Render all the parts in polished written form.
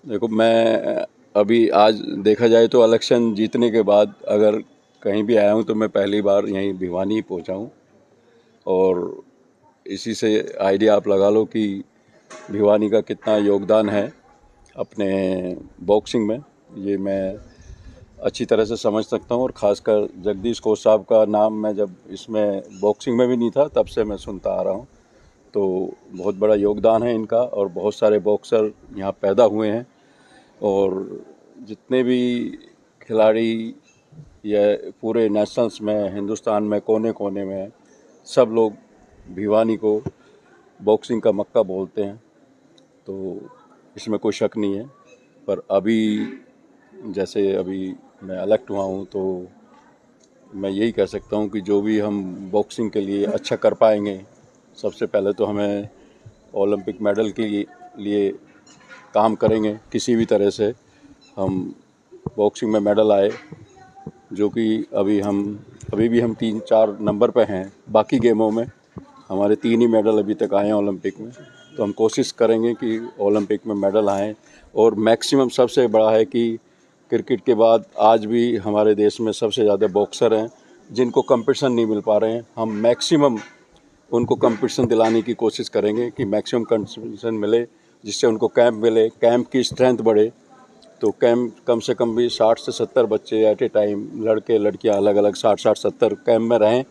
देखो, मैं अभी आज देखा जाए तो इलेक्शन जीतने के बाद अगर कहीं भी आया हूँ तो मैं पहली बार यहीं भिवानी पहुँचा हूँ। और इसी से आइडिया आप लगा लो कि भिवानी का कितना योगदान है अपने बॉक्सिंग में। ये मैं अच्छी तरह से समझ सकता हूँ। और ख़ासकर जगदीश कोच साहब का नाम मैं जब इसमें बॉक्सिंग में भी नहीं था तब से मैं सुनता आ रहा हूँ। तो बहुत बड़ा योगदान है इनका और बहुत सारे बॉक्सर यहाँ पैदा हुए हैं। और जितने भी खिलाड़ी या पूरे नेशनल्स में हिंदुस्तान में कोने कोने में सब लोग भिवानी को बॉक्सिंग का मक्का बोलते हैं। तो इसमें कोई शक नहीं है। पर अभी जैसे अभी मैं इलेक्ट हुआ हूँ तो मैं यही कह सकता हूँ कि जो भी हम बॉक्सिंग के लिए अच्छा कर पाएंगे, सबसे पहले तो हमें ओलंपिक मेडल के लिए काम करेंगे। किसी भी तरह से हम बॉक्सिंग में मेडल आए, जो कि अभी भी हम 3-4 नंबर पे हैं। बाकी गेमों में हमारे 3 ही मेडल अभी तक आए हैं ओलंपिक में। तो हम कोशिश करेंगे कि ओलंपिक में मेडल आएँ। और मैक्सिमम सबसे बड़ा है कि क्रिकेट के बाद आज भी हमारे देश में सबसे ज़्यादा बॉक्सर हैं जिनको कंपटीशन नहीं मिल पा रहे हैं। हम मैक्सिमम उनको कंपटीशन दिलाने की कोशिश करेंगे कि मैक्सिमम कंपटीशन मिले, जिससे उनको कैंप मिले, कैंप की स्ट्रेंथ बढ़े। तो कैंप कम से कम भी 60 से 70 बच्चे एट ए टाइम, लड़के लड़कियां अलग अलग 60-60, 70 कैंप में रहें,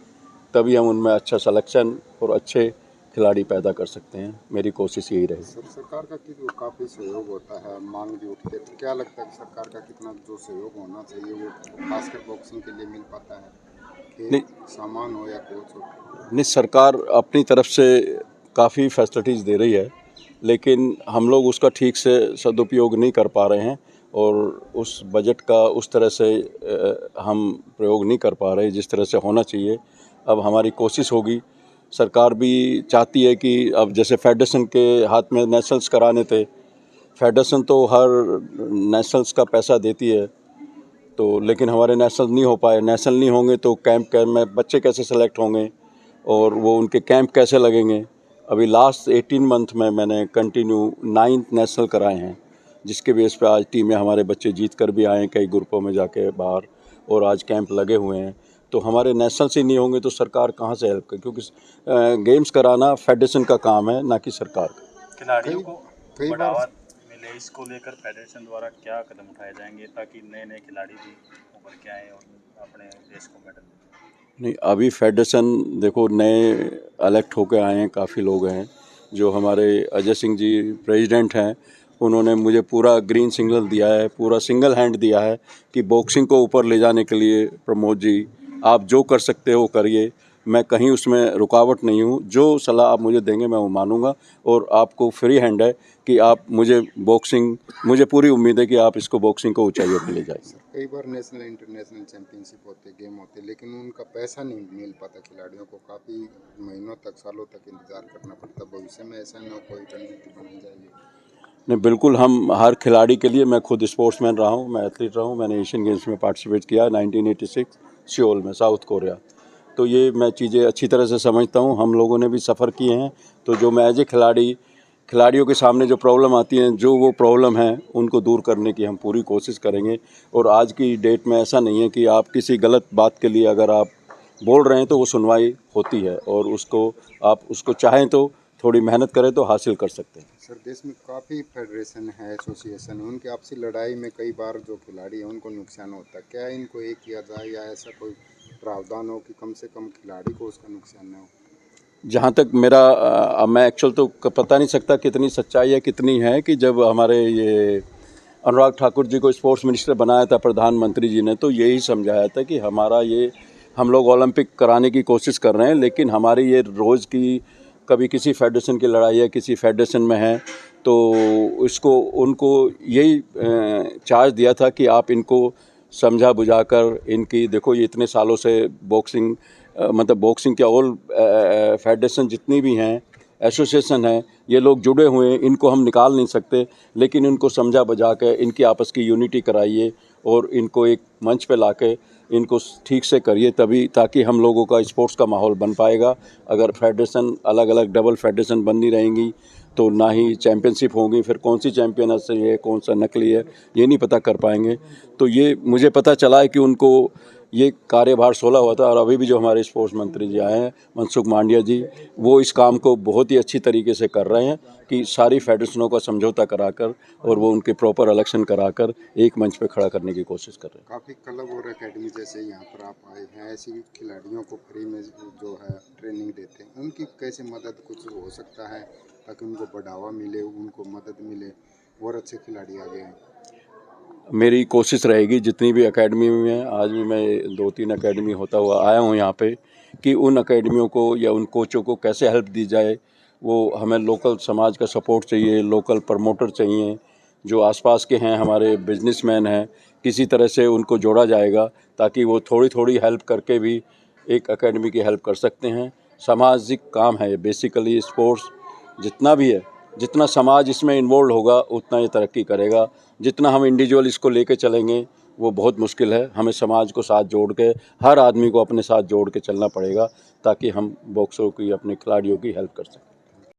तभी हम उनमें अच्छा सिलेक्शन और अच्छे खिलाड़ी पैदा कर सकते हैं। मेरी कोशिश यही रहेगी। सरकार का काफ़ी सहयोग होता है, मांग भी उठती है, तो क्या लगता है कि सरकार का कितना जो सहयोग होना चाहिए वो खासकर बॉक्सिंग के लिए मिल पाता है, नहीं कि सामान हो या कोच हो? नहीं, सरकार अपनी तरफ से काफ़ी फैसिलिटीज़ दे रही है, लेकिन हम लोग उसका ठीक से सदुपयोग नहीं कर पा रहे हैं। और उस बजट का उस तरह से हम प्रयोग नहीं कर पा रहे जिस तरह से होना चाहिए। अब हमारी कोशिश होगी। सरकार भी चाहती है कि अब जैसे फेडरेशन के हाथ में नेशनल्स कराने थे, फेडरेशन तो हर नेशनल्स का पैसा देती है, तो लेकिन हमारे नेशनल नहीं हो पाए। नेशनल नहीं होंगे तो कैंप में बच्चे कैसे सेलेक्ट होंगे और वो उनके कैंप कैसे लगेंगे। अभी लास्ट 18 मंथ में मैंने कंटिन्यू 9 नेशनल कराए हैं, जिसके बेस पे आज टीमें हमारे बच्चे जीत कर भी आए हैं कई ग्रुपों में जाके बाहर, और आज कैंप लगे हुए हैं। तो हमारे नेशनल से नहीं होंगे तो सरकार कहाँ से हेल्प करे, क्योंकि गेम्स कराना फेडरेशन का काम है, ना कि सरकार का। खिलाड़ियों कई को कई बार बढ़ावा मिले, इसको लेकर फेडरेशन द्वारा क्या कदम उठाए जाएंगे ताकि नए नए खिलाड़ी भी उभर के आएँ और अपने देश को मेडल दें? नहीं, अभी फेडरेशन देखो नए इलेक्ट होकर आए हैं, काफ़ी लोग हैं। जो हमारे अजय सिंह जी प्रेसिडेंट हैं, उन्होंने मुझे पूरा ग्रीन सिग्नल दिया है, पूरा सिंगल हैंड दिया है कि बॉक्सिंग को ऊपर ले जाने के लिए प्रमोद जी आप जो कर सकते हो करिए। मैं कहीं उसमें रुकावट नहीं हूँ। जो सलाह आप मुझे देंगे मैं वो मानूंगा। और आपको फ्री हैंड है कि आप मुझे पूरी उम्मीद है कि आप इसको बॉक्सिंग को ऊंचाइयों पर ले जाएंगे। कई बार नेशनल इंटरनेशनल चैंपियनशिप होते, गेम होते, लेकिन उनका पैसा नहीं मिल पाता खिलाड़ियों को, काफ़ी महीनों तक, सालों तक इंतजार करना पड़ता। भविष्य में ऐसा न हो, कोई रणनीति बनाई जाएगी? नहीं, बिल्कुल। हम हर खिलाड़ी के लिए, मैं खुद स्पोर्ट्समैन रहा हूँ, मैं एथलीट रहा हूँ। मैंने एशियन गेम्स में पार्टिसिपेट किया 1986 सियोल में, साउथ कोरिया। तो ये मैं चीज़ें अच्छी तरह से समझता हूँ। हम लोगों ने भी सफ़र किए हैं। तो जो मैं एज ए खिलाड़ियों के सामने जो प्रॉब्लम आती हैं, जो वो प्रॉब्लम है उनको दूर करने की हम पूरी कोशिश करेंगे। और आज की डेट में ऐसा नहीं है कि आप किसी गलत बात के लिए अगर आप बोल रहे हैं तो वो सुनवाई होती है, और आप उसको चाहें तो थोड़ी मेहनत करें तो हासिल कर सकते हैं। सर, देश में काफ़ी फेडरेशन है, एसोसिएशन है, उनकी आपसी लड़ाई में कई बार जो खिलाड़ी हैं उनको नुकसान होता है। क्या इनको एक किया जाए या ऐसा कोई प्रावधान हो कि कम से कम खिलाड़ी को उसका नुकसान न हो? जहाँ तक मेरा मैं एक्चुअल तो पता नहीं सकता कितनी सच्चाई है कितनी है, कि जब हमारे ये अनुराग ठाकुर जी को स्पोर्ट्स मिनिस्टर बनाया था प्रधानमंत्री जी ने, तो यही समझाया था कि हम लोग ओलंपिक कराने की कोशिश कर रहे हैं, लेकिन हमारी ये रोज़ की कभी किसी फेडरेशन की लड़ाई है, किसी फेडरेशन में है, तो इसको उनको यही चार्ज दिया था कि आप इनको समझा बुझाकर इनकी, देखो ये इतने सालों से बॉक्सिंग मतलब बॉक्सिंग के ऑल फेडरेशन जितनी भी हैं, एसोसिएशन हैं, ये लोग जुड़े हुए हैं, इनको हम निकाल नहीं सकते। लेकिन इनको समझा बुझा के इनकी आपस की यूनिटी कराइए और इनको एक मंच पे लाके इनको ठीक से करिए, तभी ताकि हम लोगों का स्पोर्ट्स का माहौल बन पाएगा। अगर फेडरेशन अलग अलग डबल फेडरेशन बननी रहेंगी तो ना ही चैम्पियनशिप होंगी, फिर कौन सी चैम्पियन असली है कौन सा नकली है ये नहीं पता कर पाएंगे। तो ये मुझे पता चला है कि उनको ये कार्यभार सौंपा हुआ था, और अभी भी जो हमारे स्पोर्ट्स मंत्री जी आए हैं मनसुख मांडविया जी, वो इस काम को बहुत ही अच्छी तरीके से कर रहे हैं कि सारी फेडरेशनों का समझौता कराकर और वो उनके प्रॉपर इलेक्शन कराकर एक मंच पे खड़ा करने की कोशिश कर रहे हैं। काफ़ी क्लब और एकेडमी जैसे यहाँ पर आप आए हैं, ऐसी खिलाड़ियों को फ्री में जो है ट्रेनिंग देते हैं, उनकी कैसे मदद कुछ हो सकता है ताकि उनको बढ़ावा मिले, उनको मदद मिले और अच्छे खिलाड़ी आगे आएँ? मेरी कोशिश रहेगी जितनी भी एकेडमी में है, आज भी मैं 2-3 एकेडमी होता हुआ आया हूँ यहाँ पे, कि उन एकेडमियों को या उन कोचों को कैसे हेल्प दी जाए। वो हमें लोकल समाज का सपोर्ट चाहिए, लोकल प्रमोटर चाहिए, जो आसपास के हैं हमारे बिजनेसमैन हैं, किसी तरह से उनको जोड़ा जाएगा ताकि वो थोड़ी थोड़ी हेल्प करके भी एक एकेडमी की हेल्प कर सकते हैं। सामाजिक काम है ये बेसिकली, स्पोर्ट्स जितना भी है, जितना समाज इसमें इन्वॉल्व होगा उतना ये तरक्की करेगा। जितना हम इंडिविजुअल इसको लेके चलेंगे वो बहुत मुश्किल है। हमें समाज को साथ जोड़ के, हर आदमी को अपने साथ जोड़ के चलना पड़ेगा ताकि हम बॉक्सरों की, अपने खिलाड़ियों की हेल्प कर सकें।